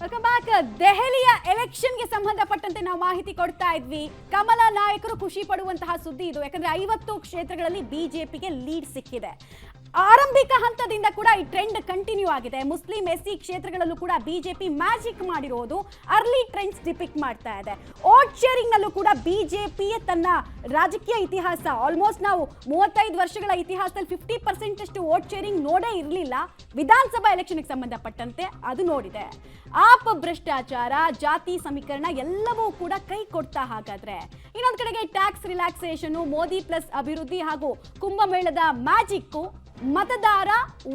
Welcome back. ದೆಹಲಿಯ ಎಲೆಕ್ಷನ್ಗೆ ಸಂಬಂಧಪಟ್ಟಂತೆ ನಾವು ಮಾಹಿತಿ ಕೊಡ್ತಾ ಇದ್ವಿ. ಕಮಲ ನಾಯಕರು ಖುಷಿ ಪಡುವಂತಹ ಸುದ್ದಿ ಇದು. ಯಾಕಂದ್ರೆ 50 ಕ್ಷೇತ್ರಗಳಲ್ಲಿ ಬಿಜೆಪಿಗೆ ಲೀಡ್ ಸಿಕ್ಕಿದೆ. ಆರಂಭಿಕ ಹಂತದಿಂದ ಕೂಡ ಈ ಟ್ರೆಂಡ್ ಕಂಟಿನ್ಯೂ ಆಗಿದೆ. ಮುಸ್ಲಿಂ ಎಸ್ಸಿ ಕ್ಷೇತ್ರಗಳಲ್ಲೂ ಕೂಡ ಬಿಜೆಪಿ ಮ್ಯಾಜಿಕ್ ಮಾಡಿರೋದು ಅರ್ಲಿ ಟ್ರೆಂಡ್ಸ್ ಡಿಪಿಕ್ಟ್ ಮಾಡ್ತಾ ಇದೆ. ವೋಟ್ ಶೇರಿಂಗ್ ನಲ್ಲೂ ಕೂಡ ಬಿಜೆಪಿ ತನ್ನ ರಾಜಕೀಯ ಇತಿಹಾಸ ಆಲ್ಮೋಸ್ಟ್ ನಾವು 35 ವರ್ಷಗಳ ಇತಿಹಾಸದಲ್ಲಿ 50% ಅಷ್ಟು ವೋಟ್ ಶೇರಿಂಗ್ ನೋಡೇ ಇರಲಿಲ್ಲ. ವಿಧಾನಸಭಾ ಎಲೆಕ್ಷನ್ಗೆ ಸಂಬಂಧಪಟ್ಟಂತೆ ಅದು ನೋಡಿದೆ. ಆಪ್ ಭ್ರಷ್ಟಾಚಾರ, ಜಾತಿ ಸಮೀಕರಣ ಎಲ್ಲವೂ ಕೂಡ ಕೈ ಕೊಡ್ತಾ. ಹಾಗಾದ್ರೆ ಇನ್ನೊಂದು ಕಡೆಗೆ ಟ್ಯಾಕ್ಸ್ ರಿಲ್ಯಾಕ್ಸೇಷನ್, ಮೋದಿ ಪ್ಲಸ್ ಅಭಿವೃದ್ಧಿ ಹಾಗೂ ಕುಂಭಮೇಳದ ಮ್ಯಾಜಿಕ್ ಮತದಾರ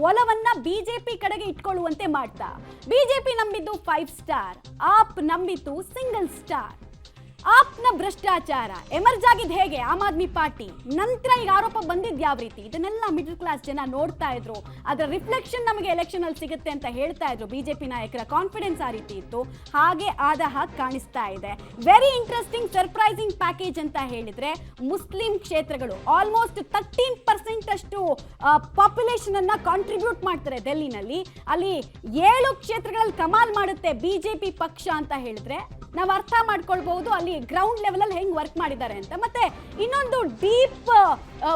ಒಲವನ್ನ ಬಿಜೆಪಿ ಕಡೆಗೆ ಇಟ್ಕೊಳ್ಳುವಂತೆ ಮಾಡ್ತಾ. ಬಿಜೆಪಿ ನಂಬಿದ್ದು 5 ಸ್ಟಾರ್, ಆಪ್ ನಂಬಿದ್ದು ಸಿಂಗಲ್ ಸ್ಟಾರ್. ಆಪ್ನ ಭ್ರಷ್ಟಾಚಾರ ಎಮರ್ಜ್ ಆಗಿದ್ದು ಹೇಗೆ ಆಮ್ ಆದ್ಮಿ ಪಾರ್ಟಿ ನಂತರ ಈಗ ಆರೋಪ ಬಂದಿದ್ದು ಯಾವ ರೀತಿ, ಇದನ್ನೆಲ್ಲ ಮಿಡಲ್ ಕ್ಲಾಸ್ ಜನ ನೋಡ್ತಾ ಇದ್ರು. ಅದರ ರಿಫ್ಲೆಕ್ಷನ್ ನಮಗೆ ಎಲೆಕ್ಷನ್ ಅಲ್ಲಿ ಸಿಗುತ್ತೆ ಅಂತ ಹೇಳ್ತಾ ಇದ್ರು. ಬಿಜೆಪಿ ನಾಯಕರ ಕಾನ್ಫಿಡೆನ್ಸ್ ಆ ರೀತಿ ಇತ್ತು. ಹಾಗೆ ಆದ ಹಾಗೆ ಕಾಣಿಸ್ತಾ ಇದೆ. ವೆರಿ ಇಂಟ್ರೆಸ್ಟಿಂಗ್ ಸರ್ಪ್ರೈಸಿಂಗ್ ಪ್ಯಾಕೇಜ್ ಅಂತ ಹೇಳಿದ್ರೆ ಮುಸ್ಲಿಂ ಕ್ಷೇತ್ರಗಳು ಆಲ್ಮೋಸ್ಟ್ 13% ಅಷ್ಟು ಪಾಪ್ಯುಲೇಷನ್ ಅನ್ನ ಕಾಂಟ್ರಿಬ್ಯೂಟ್ ಮಾಡ್ತಾರೆ ಡೆಲ್ಲಿನಲ್ಲಿ. ಅಲ್ಲಿ 7 ಕ್ಷೇತ್ರಗಳಲ್ಲಿ ಕಮಾಲ್ ಮಾಡುತ್ತೆ ಬಿಜೆಪಿ ಪಕ್ಷ ಅಂತ ಹೇಳಿದ್ರೆ ನಾವು ಅರ್ಥ ಮಾಡ್ಕೊಳ್ಬಹುದು ಅಲ್ಲಿ ಗ್ರೌಂಡ್ ಲೆವೆಲ್ ಅಲ್ಲಿ ಹೆಂಗ್ ವರ್ಕ್ ಮಾಡಿದ್ದಾರೆ ಅಂತ. ಮತ್ತೆ ಇನ್ನೊಂದು ಡೀಪ್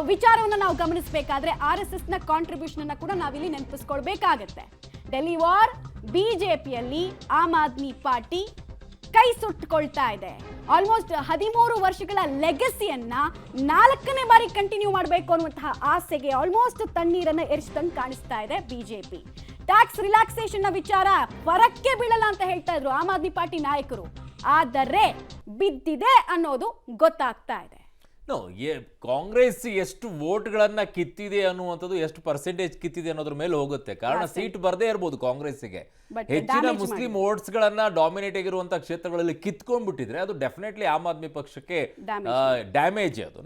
ವಿಚಾರವನ್ನು ನಾವು ಗಮನಿಸಬೇಕಾದ್ರೆ RSS ನ ಕಾಂಟ್ರಿಬ್ಯೂಷನ್ ಅನ್ನ ಕೂಡ ನಾವಿಲ್ಲಿ ನೆನಪಿಸ್ಕೊಳ್ಬೇಕಾಗತ್ತೆ. ಡೆಲ್ಲಿ ವಾರ್ ಬಿಜೆಪಿಯಲ್ಲಿ ಆಮ್ ಆದ್ಮಿ ಪಾರ್ಟಿ ಕೈ ಸುಟ್ಟುಕೊಳ್ತಾ ಇದೆ. ಆಲ್ಮೋಸ್ಟ್ 13 ವರ್ಷಗಳ ಲೆಗಸಿಯನ್ನ 4ನೇ ಬಾರಿ ಕಂಟಿನ್ಯೂ ಮಾಡಬೇಕು ಅನ್ನುವಂತಹ ಆಸೆಗೆ ಆಲ್ಮೋಸ್ಟ್ ತಣ್ಣೀರನ್ನ ಎರಚಿದಂಗೆ ಕಾಣಿಸ್ತಾ ಇದೆ ಬಿಜೆಪಿ. ಟ್ಯಾಕ್ಸ್ ರಿಲ್ಯಾಕ್ಸೇಷನ್ ನ ವಿಚಾರ ಹೊರಕ್ಕೆ ಬೀಳಲ್ಲ ಅಂತ ಹೇಳ್ತಾ ಇದ್ರು ಆಮ್ ಆದ್ಮಿ ಪಾರ್ಟಿ ನಾಯಕರು. ಆದರೆ ಬಿದ್ದಿದೆ ಅನ್ನೋದು ಗೊತ್ತಾಗ್ತಾ ಇದೆ. ಕಾಂಗ್ರೆಸ್ ಎಷ್ಟು ವೋಟ್ಗಳನ್ನ ಕಿತ್ತಿದೆ ಅನ್ನುವಂಥದ್ದು, ಎಷ್ಟು ಪರ್ಸೆಂಟೇಜ್ ಕಿತ್ತಿದೆ ಅನ್ನೋದ್ರ ಮೇಲೆ ಹೋಗುತ್ತೆ. ಕಾರಣ ಸೀಟ್ ಬರದೇ ಇರಬಹುದು ಕಾಂಗ್ರೆಸ್ಗೆ. ಹೆಚ್ಚಿನ ಮುಸ್ಲಿಂ ವೋಟ್ಸ್ ಗಳನ್ನ ಡಾಮಿನೇಟ್ ಆಗಿರುವಂತಹ ಕ್ಷೇತ್ರಗಳಲ್ಲಿ ಕಿತ್ಕೊಂಡ್ಬಿಟ್ಟಿದ್ರೆ ಅದು ಡೆಫಿನೆಟ್ಲಿ ಆಮ್ ಆದ್ಮಿ ಪಕ್ಷಕ್ಕೆ ಡ್ಯಾಮೇಜ್ ಅದು.